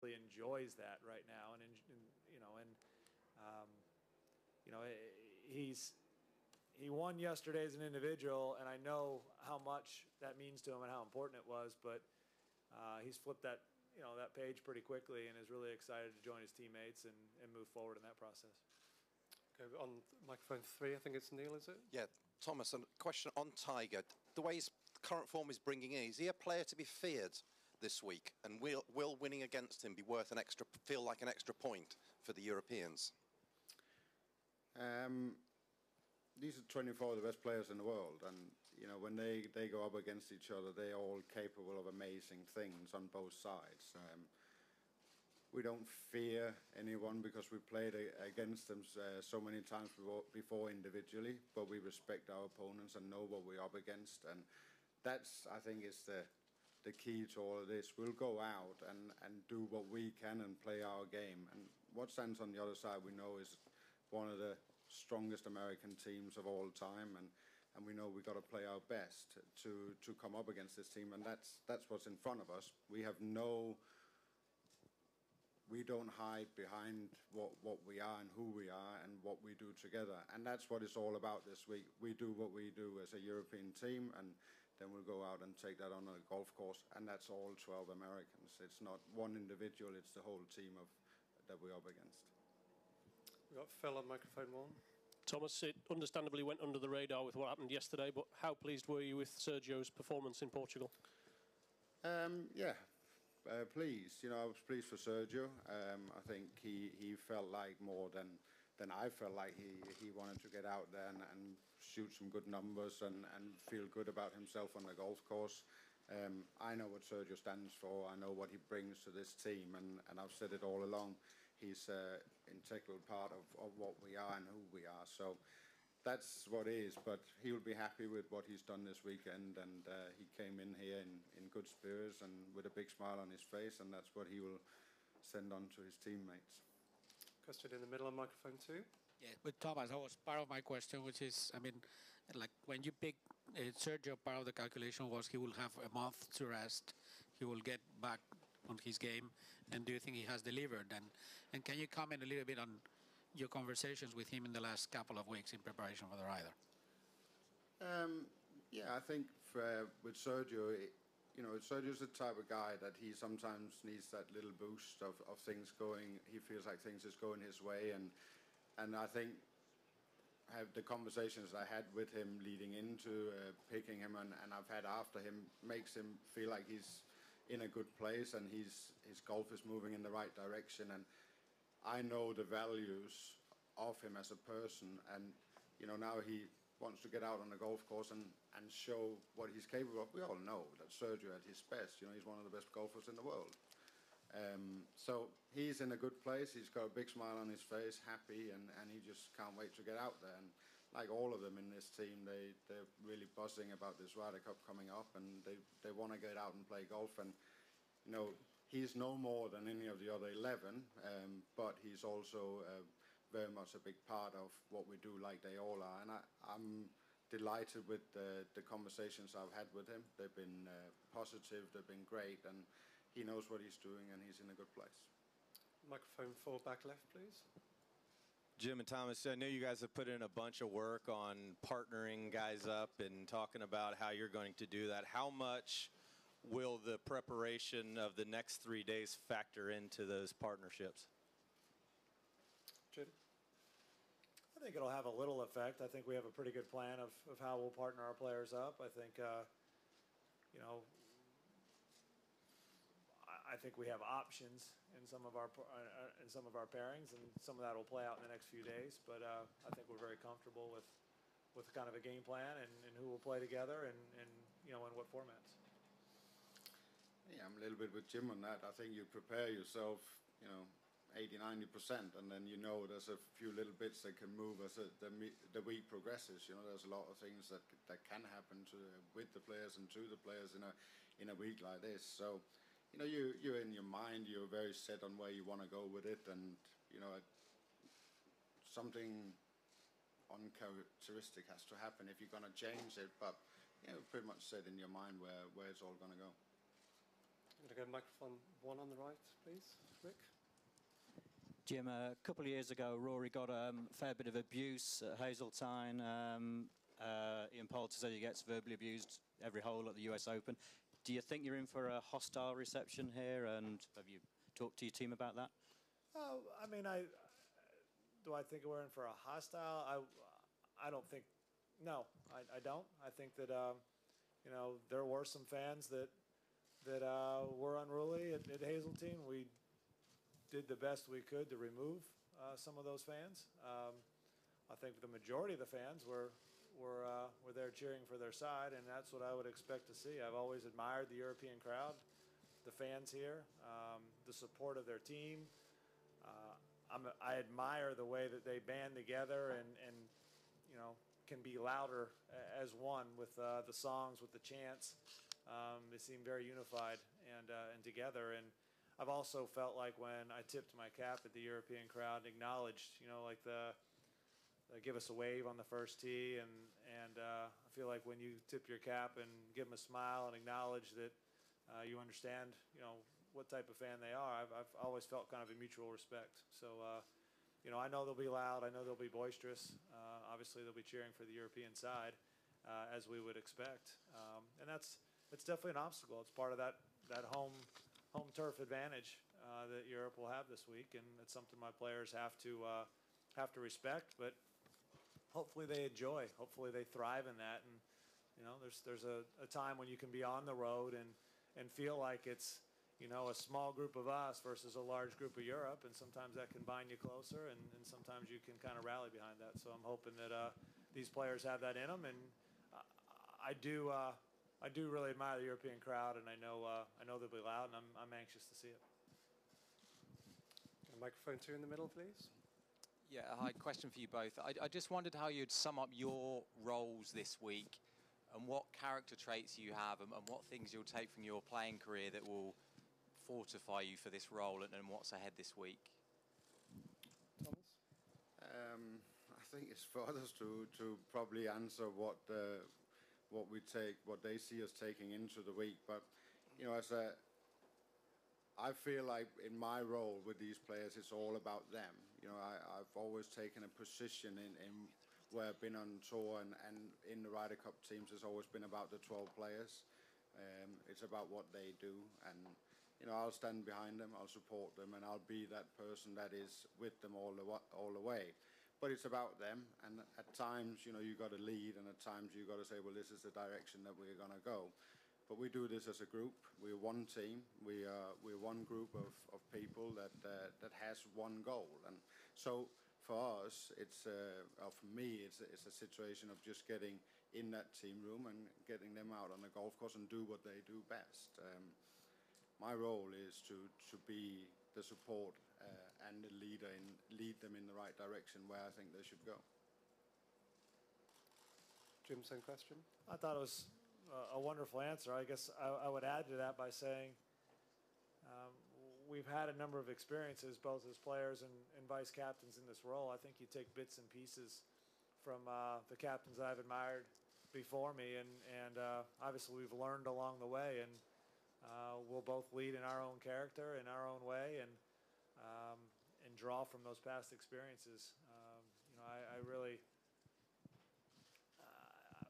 simply enjoys that right now, and he won yesterday as an individual, and I know how much that means to him and how important it was. But he's flipped that that page pretty quickly, and is really excited to join his teammates and move forward in that process. Okay, on microphone 3, I think it's Neil, is it? Yeah, Thomas, a question on Tiger. The way his current form is bringing in, is he a player to be feared this week? And will winning against him be worth feel like an extra point for the Europeans? These are 24 of the best players in the world, and when they go up against each other, they're all capable of amazing things on both sides. We don't fear anyone because we played against them so many times before individually, but we respect our opponents and know what we're up against, and that's, I think, is the key to all of this. We'll go out and do what we can and play our game, and what stands on the other side we know is one of the strongest American teams of all time, and we know we've got to play our best to come up against this team, and that's what's in front of us. We don't hide behind what we are and who we are and what we do together, and that's what it's all about this week. We do what we do as a European team, and then we'll go out and take that on a golf course, and that's all 12 Americans. It's not one individual, it's the whole team that we're up against. We've got Phil on microphone 1. Thomas, it understandably went under the radar with what happened yesterday, but how pleased were you with Sergio's performance in Portugal? Pleased. I was pleased for Sergio. I think he felt like more than I felt like he wanted to get out there and shoot some good numbers and feel good about himself on the golf course. I know what Sergio stands for. I know what he brings to this team, and I've said it all along. He's an integral part of what we are and who we are. So that's what it is. But he'll be happy with what he's done this weekend, and he came in here in good spirits and with a big smile on his face, and that's what he will send on to his teammates. Question in the middle on microphone 2. Yeah, but Thomas, that was part of my question, which is, like when you pick Sergio, part of the calculation was he will have a month to rest. He will get back on his game, and do you think he has delivered? And can you comment a little bit on your conversations with him in the last couple of weeks in preparation for the Ryder? I think with Sergio, Sergio's the type of guy that he sometimes needs that little boost of things going. He feels like things is going his way, and I think the conversations I had with him leading into picking him and I've had after him makes him feel like he's in a good place, and his golf is moving in the right direction, and I know the values of him as a person, and now he wants to get out on the golf course and show what he's capable of. We all know that Sergio at his best, he's one of the best golfers in the world. So he's in a good place. He's got a big smile on his face, happy, and he just can't wait to get out there. And like all of them in this team, they're really buzzing about this Ryder Cup coming up, and they want to get out and play golf. And he's no more than any of the other 11, but he's also very much a big part of what we do, like they all are. And I'm delighted with the conversations I've had with him. They've been positive, they've been great, and he knows what he's doing, and he's in a good place. Microphone 4 back left, please. Jim and Thomas, I know you guys have put in a bunch of work on partnering guys up and talking about how you're going to do that. How much will the preparation of the next 3 days factor into those partnerships? Jim? I think it'll have a little effect. I think we have a pretty good plan of how we'll partner our players up. I think, I think we have options in some of our pairings, and some of that will play out in the next few days. But I think we're very comfortable with kind of a game plan and who will play together and in what formats. Yeah, I'm a little bit with Jim on that. I think you prepare yourself, 80-90%, and then there's a few little bits that can move as the week progresses. There's a lot of things that can happen with the players and to the players in a week like this. So, you're in your mind, you're very set on where you want to go with it, and something uncharacteristic has to happen if you're going to change it. But pretty much set in your mind where it's all going to go. I'm going to go microphone 1 on the right, please. Rick? Jim, a couple of years ago, Rory got a fair bit of abuse at Hazeltine. Ian Poulter said he gets verbally abused every hole at the US Open. Do you think you're in for a hostile reception here, and have you talked to your team about that? I mean, do I think we're in for a hostile? I don't think. No, I don't. I think that you know, there were some fans that were unruly at Hazeltine. We did the best we could to remove some of those fans. I think the majority of the fans were there cheering for their side, and that's what I would expect to see. I've always admired the European crowd, the fans here, the support of their team. I admire the way that they band together and you know, can be louder as one with the songs, with the chants. They seem very unified and together. And I've also felt like when I tipped my cap at the European crowd, acknowledged, you know, like give us a wave on the first tee, and I feel like when you tip your cap and give them a smile and acknowledge that you understand, you know, what type of fan they are, I've always felt kind of a mutual respect. So, you know, I know they'll be loud. I know they'll be boisterous. Obviously, they'll be cheering for the European side, as we would expect. And it's definitely an obstacle. It's part of that home turf advantage that Europe will have this week, and it's something my players have to respect. But hopefully they enjoy. Hopefully they thrive in that. And you know, there's a time when you can be on the road and feel like it's, you know, a small group of us versus a large group of Europe, and sometimes that can bind you closer, and sometimes you can kind of rally behind that. So I'm hoping that these players have that in them, and I do really admire the European crowd, and I know they'll be loud, and I'm anxious to see it. Microphone 2 in the middle, please. Yeah, hi, question for you both. I just wondered how you'd sum up your roles this week, and what character traits you have, and what things you'll take from your playing career that will fortify you for this role, and what's ahead this week. Thomas? I think it's for others to probably answer what they see us taking into the week. But you know, I feel like in my role with these players, it's all about them. You know, I've always taken a position in where I've been on tour, and in the Ryder Cup teams, it's always been about the 12 players. It's about what they do, and you know, I'll stand behind them, I'll support them, and I'll be that person that is with them all the way. But it's about them, and at times, you know, you got to lead, and at times you got to say, well, this is the direction that we're going to go. But we do this as a group. We're one team. We're one group of people that has one goal. And so for us, for me, it's a situation of just getting in that team room and getting them out on the golf course and do what they do best. My role is to be the support and the leader and lead them in the right direction where I think they should go. Jim, same question. I thought it was a wonderful answer. I guess I would add to that by saying we've had a number of experiences, both as players and vice captains in this role. I think you take bits and pieces from the captains I've admired before me, and obviously we've learned along the way, and we'll both lead in our own character, in our own way, and draw from those past experiences. You know, I really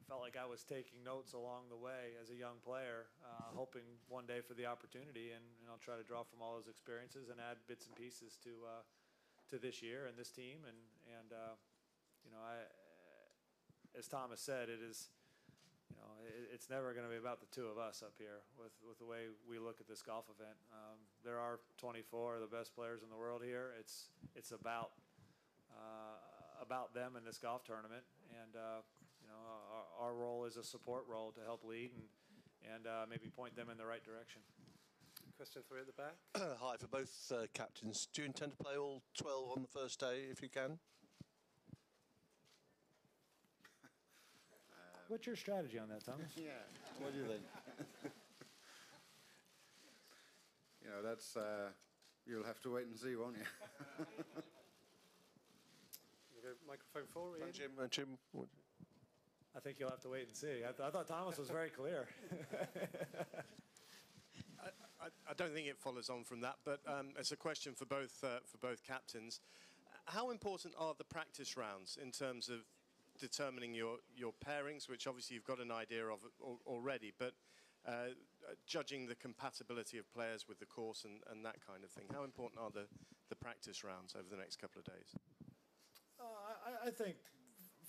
felt like I was taking notes along the way as a young player, hoping one day for the opportunity, and I'll try to draw from all those experiences and add bits and pieces to this year and this team. And you know, as Thomas said, it is, you know, it's never going to be about the two of us up here with the way we look at this golf event. There are 24 of the best players in the world here. It's about them in this golf tournament, and you know, our role is a support role to help lead and maybe point them in the right direction. Question 3 at the back. Hi, for both captains. Do you intend to play all 12 on the first day if you can? What's your strategy on that, Thomas? Yeah, what do you think? You know, that's you'll have to wait and see, won't you? Microphone 4, Ian. Jim. I think you'll have to wait and see. I thought Thomas was very clear. I don't think it follows on from that, but it's a question for both captains. How important are the practice rounds in terms of determining your pairings, which obviously you've got an idea of already, but judging the compatibility of players with the course and that kind of thing? How important are the practice rounds over the next couple of days? I think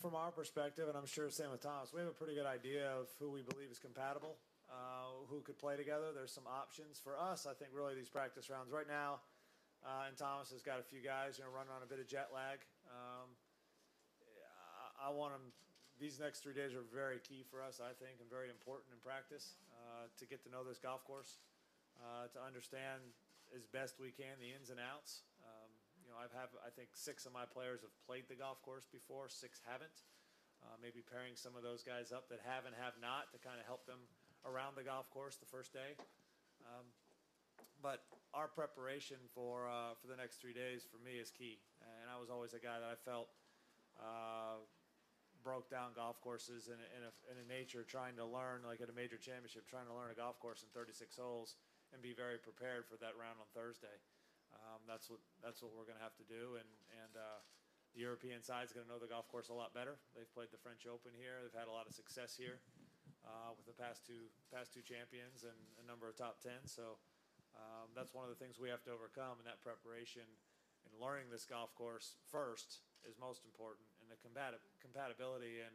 from our perspective, and I'm sure same with Thomas, we have a pretty good idea of who we believe is compatible, who could play together. There's some options. For us, I think really these practice rounds right now, and Thomas has got a few guys running on a bit of jet lag. I want them. These next 3 days are very key for us, I think, and very important in practice to get to know this golf course, to understand as best we can the ins and outs. I think 6 of my players have played the golf course before, 6 haven't. Maybe pairing some of those guys up that have and have not to kind of help them around the golf course the first day. But our preparation for the next 3 days for me is key. And I was always a guy that I felt broke down golf courses in a nature trying to learn, like at a major championship, trying to learn a golf course in 36 holes and be very prepared for that round on Thursday. That's what we're going to have to do, and the European side's going to know the golf course a lot better. They've played the French Open here. They've had a lot of success here with the past two champions and a number of top 10. So that's one of the things we have to overcome, and that preparation and learning this golf course first is most important, and the compatibility and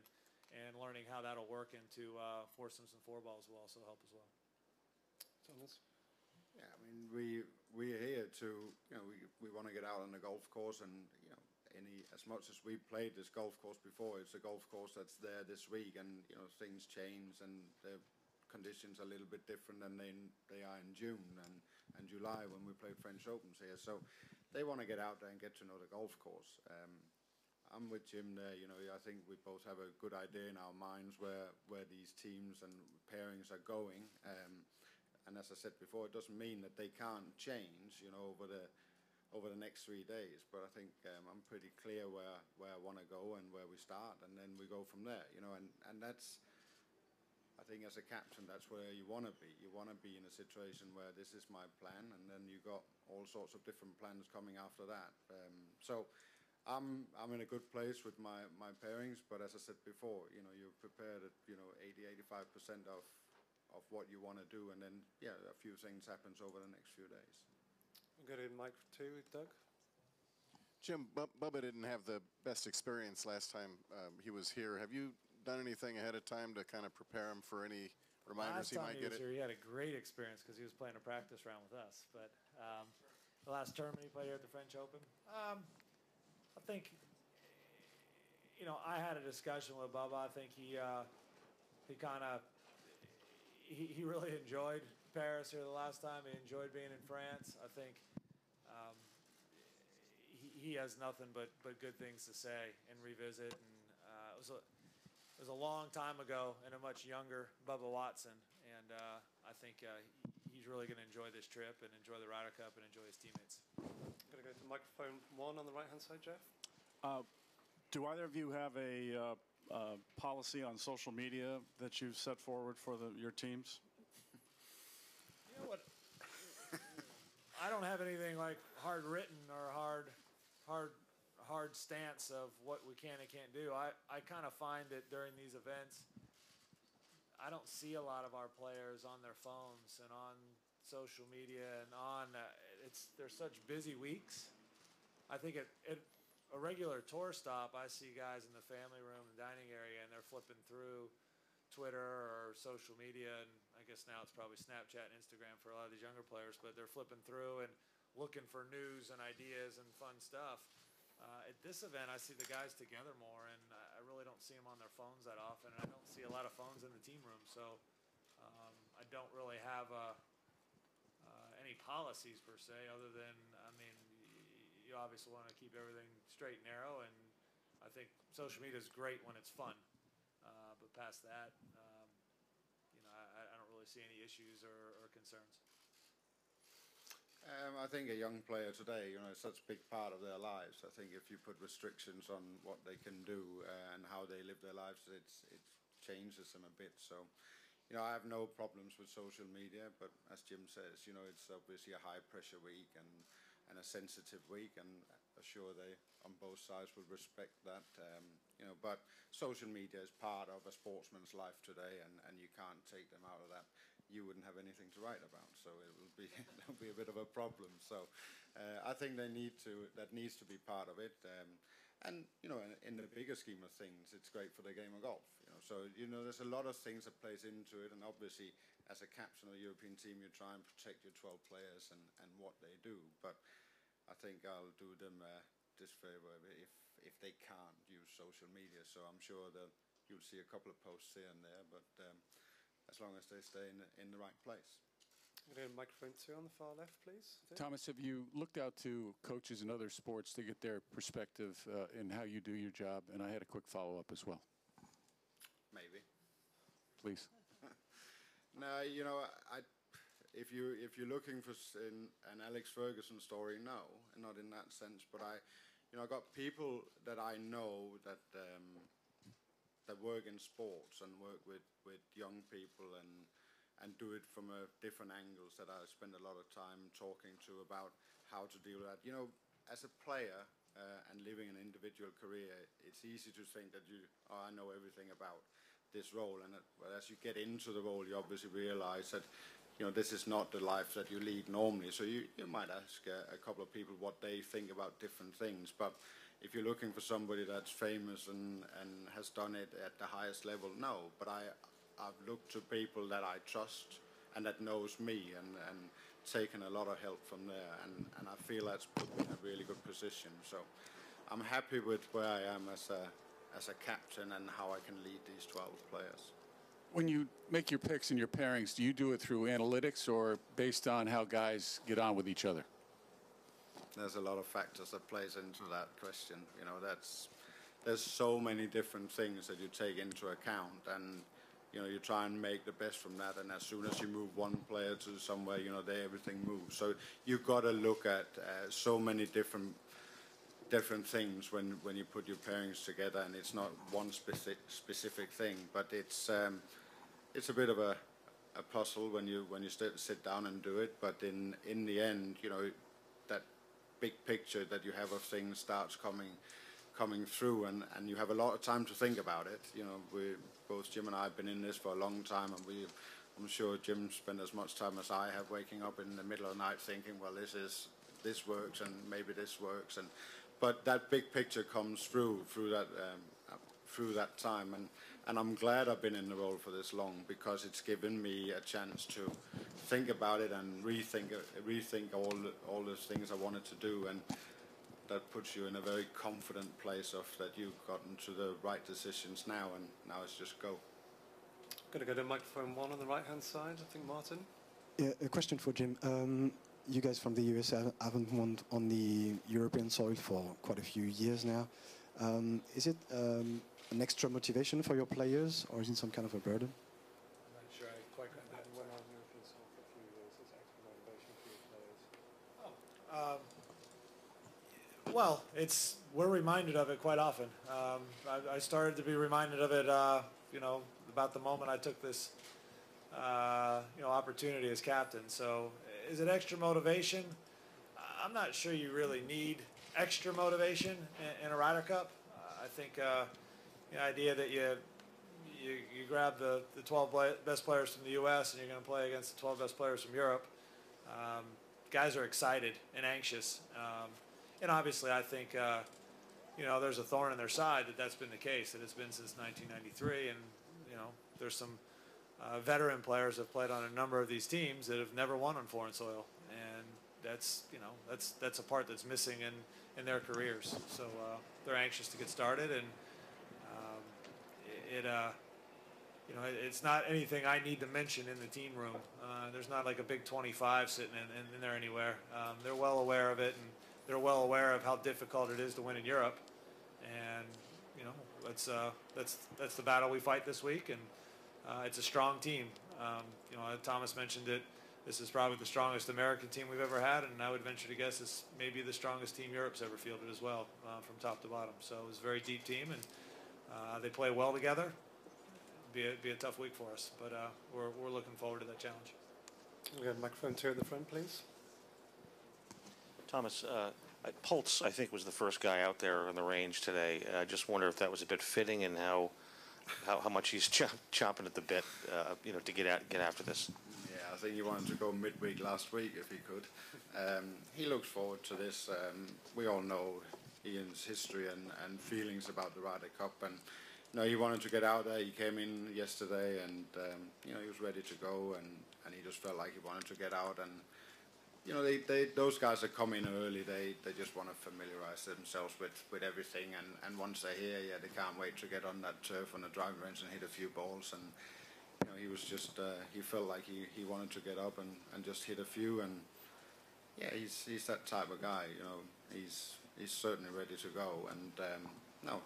learning how that'll work into foursomes and four balls will also help as well. Thomas? Yeah, I mean, we're here to, we want to get out on the golf course, and as much as we played this golf course before, it's a golf course that's there this week, and things change, and the conditions are a little bit different than they are in June and July when we played French Opens here. So they want to get out there and get to know the golf course. I'm with Jim there. I think we both have a good idea in our minds where these teams and pairings are going. And as I said before, it doesn't mean that they can't change, over the next 3 days. But I think I'm pretty clear where I want to go and where we start, and then we go from there. And that's, I think, as a captain, that's where you want to be. You want to be in a situation where this is my plan, and then you got all sorts of different plans coming after that. So I'm in a good place with my pairings, but as I said before, you're prepared at 80-85% of what you want to do, and then a few things happens over the next few days. We'll go to mic 2, Doug. Jim, Bubba didn't have the best experience last time he was here. Have you done anything ahead of time to kind of prepare him for any reminders he might get? Last time he was here, he had a great experience because he was playing a practice round with us. But the last tournament he played here at the French Open, I think, I had a discussion with Bubba. I think he really enjoyed Paris here the last time. He enjoyed being in France. I think he has nothing but good things to say and revisit. And it was a long time ago and a much younger Bubba Watson. And I think he's really going to enjoy this trip and enjoy the Ryder Cup and enjoy his teammates. I'm going to go to microphone 1 on the right-hand side, Jeff. Do either of you have a policy on social media that you've set forward for your teams? You know what? I don't have anything like hard written or hard stance of what we can and can't do. I kind of find that during these events, I don't see a lot of our players on their phones and on social media and on. They're such busy weeks. I think at a regular tour stop, I see guys in the family room and dining area, and they're flipping through Twitter or social media, and I guess now it's probably Snapchat and Instagram for a lot of these younger players, but they're flipping through and looking for news and ideas and fun stuff. At this event, I see the guys together more, and I really don't see them on their phones that often, and I don't see a lot of phones in the team room, so I don't really have any policies per se, other than, you obviously want to keep everything straight and narrow, and I think social media is great when it's fun, but past that, I don't really see any issues or concerns. I think a young player today, is such a big part of their lives. I think if you put restrictions on what they can do and how they live their lives, it changes them a bit. So, I have no problems with social media, but as Jim says, it's obviously a high-pressure week and a sensitive week, and I'm sure they, on both sides, will respect that. But social media is part of a sportsman's life today, and you can't take them out of that. You wouldn't have anything to write about, so it'll be a bit of a problem. So I think that needs to be part of it. And in the bigger scheme of things, it's great for the game of golf. So there's a lot of things that plays into it, and obviously, as a captain of the European team, you try and protect your 12 players and what they do. But I think I'll do them a disfavor if they can't use social media. So I'm sure that you'll see a couple of posts here and there, but as long as they stay in the right place. Microphone 2 on the far left, please. Thomas, have you looked out to coaches in other sports to get their perspective in how you do your job? And I had a quick follow-up as well. Maybe. Please. No, if you're looking for an Alex Ferguson story, no, not in that sense. But I got people that I know that work in sports and work with young people and do it from different angles that I spend a lot of time talking to about how to deal with that. As a player and living an individual career, it's easy to think that I know everything about this role, but as you get into the role, you obviously realize that this is not the life that you lead normally. So you might ask a couple of people what they think about different things. But if you're looking for somebody that's famous and has done it at the highest level, no. But I've looked to people that I trust and that knows me and taken a lot of help from there. And I feel that's put me in a really good position. So I'm happy with where I am as a captain and how I can lead these 12 players. When you make your picks and your pairings, do you do it through analytics or based on how guys get on with each other? There's a lot of factors that plays into that question. There's so many different things that you take into account, and you try and make the best from that. And as soon as you move one player to somewhere, everything moves. So you've got to look at so many different things when you put your pairings together, and it's not one specific thing, but it's a bit of a puzzle when you sit down and do it. But in the end, that big picture that you have of things starts coming through, and you have a lot of time to think about it. Both Jim and I have been in this for a long time, and I'm sure Jim spent as much time as I have waking up in the middle of the night thinking, well, this works and maybe this works, but that big picture comes through that time, and I'm glad I've been in the role for this long, because it's given me a chance to think about it and rethink all the things I wanted to do, and that puts you in a very confident place of that you've gotten to the right decisions now, and now it's just go. Going to go to microphone 1 on the right-hand side, I think, Martin. Yeah, a question for Jim. You guys from the US haven't won on the European soil for quite a few years now. Is it an extra motivation for your players, or is it some kind of a burden? I'm not sure I quite got that. Went on European soil for a few years. Is extra motivation for your players? Well, we're reminded of it quite often. I started to be reminded of it, about the moment I took this, opportunity as captain. So, is it extra motivation? I'm not sure you really need extra motivation in a Ryder Cup. I think the idea that you grab the 12 best players from the U.S. and you're going to play against the 12 best players from Europe, guys are excited and anxious. And obviously, I think, there's a thorn in their side that's been the case, that it's been since 1993. And, there's some veteran players that have played on a number of these teams that have never won on foreign soil. And that's a part that's missing in their careers. So they're anxious to get started. And it's not anything I need to mention in the team room. There's not like a big 25 sitting in there anywhere. They're well aware of it, and they're well aware of how difficult it is to win in Europe. And that's the battle we fight this week. And it's a strong team. Thomas mentioned it. This is probably the strongest American team we've ever had, and I would venture to guess it's maybe the strongest team Europe's ever fielded as well, from top to bottom. So it was a very deep team, and they play well together. be a tough week for us. But we're looking forward to that challenge. We have a microphone two at the front, please. Thomas, Pultz, I think, was the first guy out there on the range today. I just wonder if that was a bit fitting and how much he's chomping at the bit, to get after this. Yeah, I think he wanted to go midweek last week if he could. He looks forward to this. We all know Ian's history and feelings about the Ryder Cup, and he wanted to get out there. He came in yesterday, and he was ready to go, and he just felt like he wanted to get out. And those guys that come in early, they just want to familiarize themselves with everything, and once they're here, they can't wait to get on that turf on the driving range and hit a few balls. And he was just he felt like he wanted to get up and just hit a few. And he's that type of guy. He's certainly ready to go. And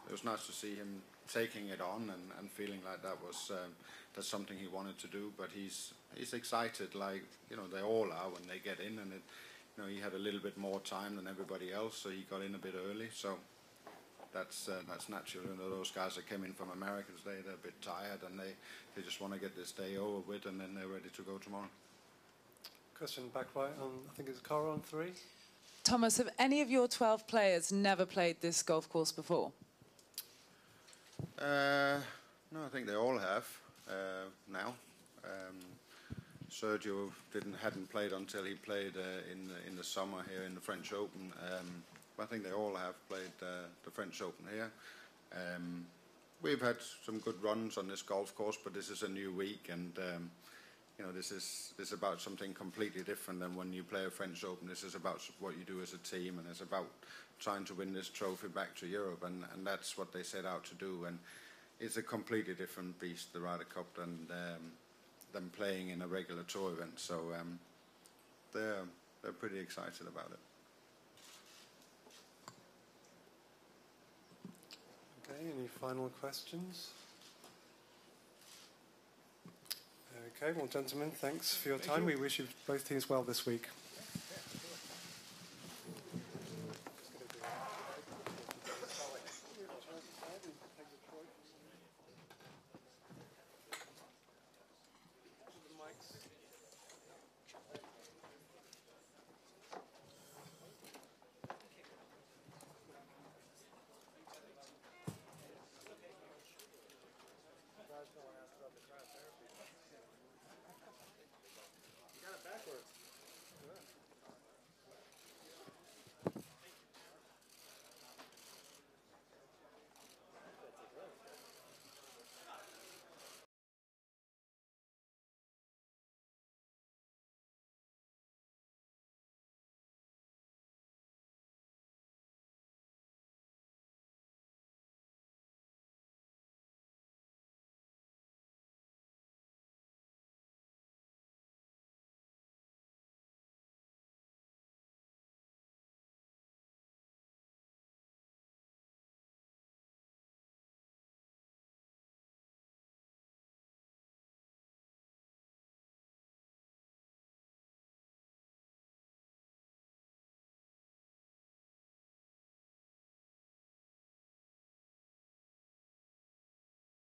it was nice to see him taking it on and feeling like that's something he wanted to do. But he's excited, like they all are when they get in, and he had a little bit more time than everybody else, so he got in a bit early. So that's natural. Those guys that came in from America today, they're a bit tired, and they just want to get this day over with, and then they're ready to go tomorrow. Question back right on, I think it's Cara on 3. Thomas, have any of your 12 players never played this golf course before? No, I think they all have now. Sergio hadn't played until he played in the summer here in the French Open. But I think they all have played the French Open here. We've had some good runs on this golf course, but this is a new week, and this is about something completely different than when you play a French Open. This is about what you do as a team, and it's about trying to win this trophy back to Europe, and that's what they set out to do. And it's a completely different beast, the Ryder Cup, than playing in a regular tour event. So they're pretty excited about it. Okay, any final questions? Okay, well, gentlemen, thanks for your time. We wish you both teams well this week.